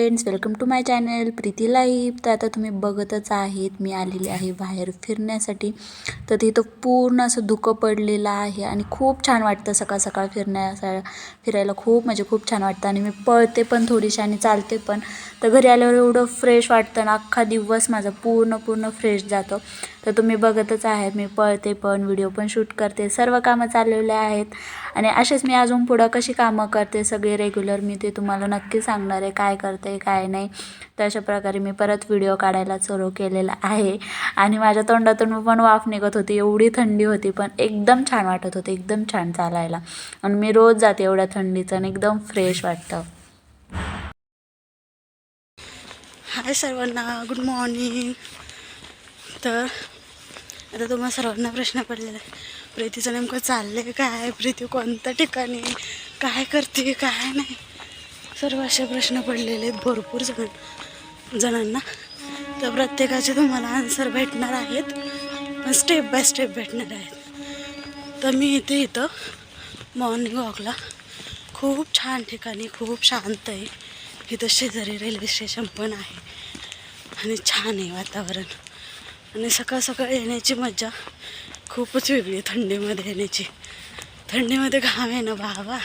Friends, welcome to my channel Preeti life. तर आता तुम्ही बघतच आहेत, मी आलेली आहे बाहेर फिरण्यासाठी. तर तिथं पूर्ण असं धुकं पडलेलं आहे आणि खूप छान वाटतं सकाळ सकाळ फिरायला खूप छान वाटतं. आणि मी पळते पण थोडीशी आणि चालते पण. तर घरी आल्यावर एवढं फ्रेश वाटतं ना, अख्खा दिवस माझा पूर्ण फ्रेश जातो. तर तुम्ही बघतच आहेत, मी पळते पण, व्हिडिओ पण शूट करते, सर्व कामं चाललेले आहेत. आणि असेच मी अजून पुढं कशी कामं करते सगळे रेग्युलर, मी ते तुम्हाला नक्की सांगणार आहे, काय करते काय नाही. तर अशा प्रकारे मी परत व्हिडिओ काढायला सुरू केलेला आहे. आणि माझ्या तोंडातून पण वाफ निघत होती, एवढी थंडी होती, पण एकदम छान वाटत होते, एकदम छान चालायला. आणि मी रोज जाते एवढ्या थंडीचं आणि एकदम फ्रेश वाटतं. हाय सर्वांना, गुड मॉर्निंग. तर आता तुम्हाला सर्वांना प्रश्न पडलेला आहे, प्रीतीचं नेमकं चाललंय काय, प्रीती कोणत्या ठिकाणी, काय करते काय नाही, सर्व असे प्रश्न पडलेले आहेत भरपूर जणांना. तर प्रत्येकाचे तुम्हाला आन्सर भेटणार आहेत, पण स्टेप बाय स्टेप भेटणार आहेत. तर मी इथं मॉर्निंग वॉकला खूप छान ठिकाणी, खूप शांत आहे. इथं शेजारी रेल्वे स्टेशन पण आहे आणि छान आहे वातावरण. आणि सकाळ सकाळ येण्याची मजा खूपच वेगळी आहे. थंडीमध्ये येण्याची, थंडीमध्ये घाम आहे ना बाबा,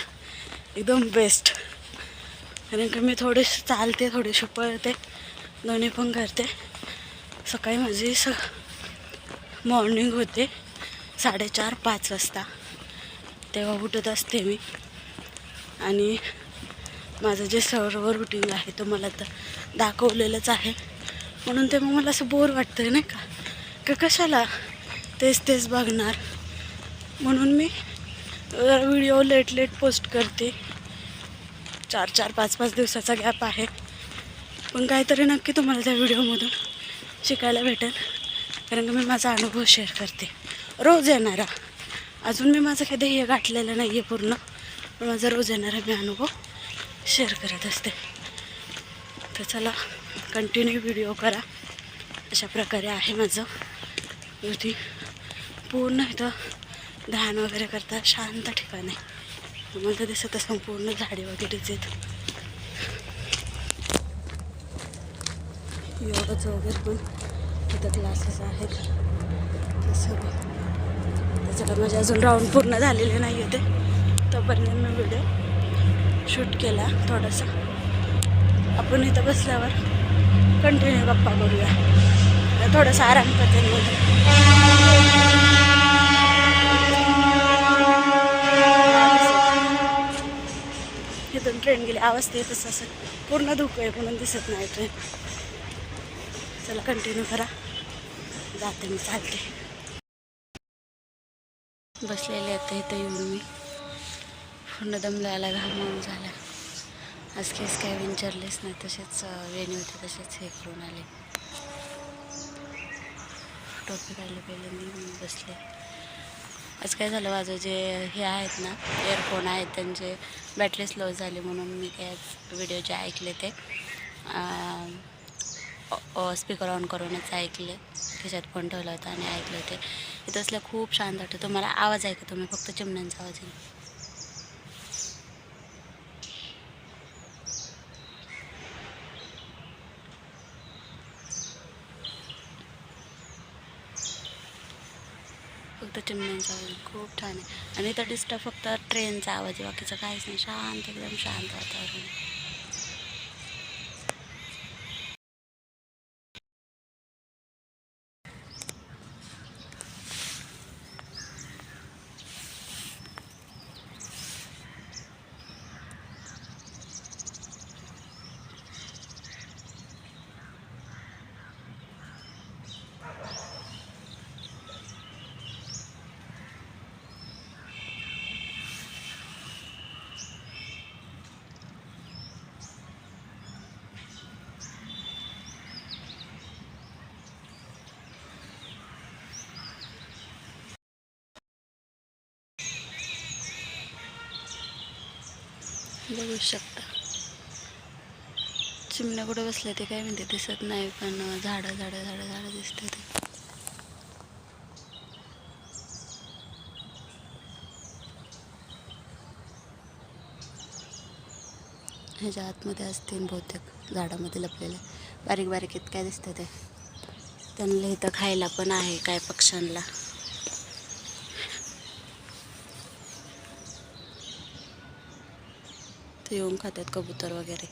एकदम बेस्ट. कारण की मी थोडेसे चालते, थोडेसे पळते, दोन्ही पण करते. सकाळी माझी मॉर्निंग होते 4:30-5 वाजता, तेव्हा उठत असते मी. आणि माझं जे सर्व रुटीन आहे तो मला तर दाखवलेलंच आहे, म्हणून ते मग मला असं बोर वाटतं नाही का कशाला तेच बघणार. म्हणून मी व्हिडिओ लेट पोस्ट करते. 4-5 दिवसाचा गॅप आहे, पण काहीतरी नक्की तुम्हाला त्या व्हिडिओमधून शिकायला भेटेल. कारण की मी माझा अनुभव शेअर करते, रोज येणारा. अजून मी माझं काही ध्येय गाठलेलं नाही आहे पूर्ण, पण माझा रोज येणारा मी अनुभव शेअर करत असते. तर चला, कंटिन्यू व्हिडिओ करा. अशा प्रकारे आहे माझं रुटीन. पूर्ण इथं ध्यान वगैरे करता शांत ठिकाण आहे. मला तर दिसत संपूर्ण झाडे वगैरेच आहेत. योगाचं वगैरे पण इथं क्लासेस आहेत. त्याच्याला माझे अजून राऊंड पूर्ण झालेले नाही होते, तोपर्यंत मी व्हिडिओ शूट केला थोडासा. आपण इथं बसल्यावर कंटिन्यू गप्पा करूया, थोडासा आराम करते. इथून ट्रेन गेली, आवाज ते येतच असं पूर्ण धुकं आहे म्हणून दिसत नाही ट्रेन. चला कंटिन्यू करा, जाते मी, चालते. बसलेले आता इथं येऊन मी पूर्ण दमलायला, घामावून झाला. आज केस काय विंचरलेच नाही, तसेच वेणी होते तसेच हे करून आले. टोपी काढले पहिल्यांदा मी बसले. आज काय झालं, माझं जे हे आहेत ना, इयरफोन आहेत, त्यांचे बॅटरी स्लो झाली, म्हणून मी काय व्हिडिओ जे ऐकले ते स्पीकर ऑन करूनच ऐकले. खिशात फोन ठेवला होता आणि ऐकले होते. इथं असल्या खूप शांत वाटतं. तुम्हाला आवाज ऐका तुम्ही, फक्त चिमण्यांचा आवाज येईल. फक्त चिमण्यांचा आवाज खूप छान आहे. आणि इथं डिस्टर्ब फक्त ट्रेनचा आवाज आहे, बाकीचं काहीच नाही. शांत, एकदम शांत वातावरण. बघू शकता चिमण्या कुठं बसले ते काय म्हणते दिसत नाही, पण झाडं दिसते ते. ह्याच्या आतमध्ये असतील बहुतेक, झाडामध्ये लपलेले बारीक बारीक आहेत काय दिसतं ते. त्यांना इथं खायला पण आहे काय पक्ष्यांना. ते येऊन खातात कबूतर वगैरे.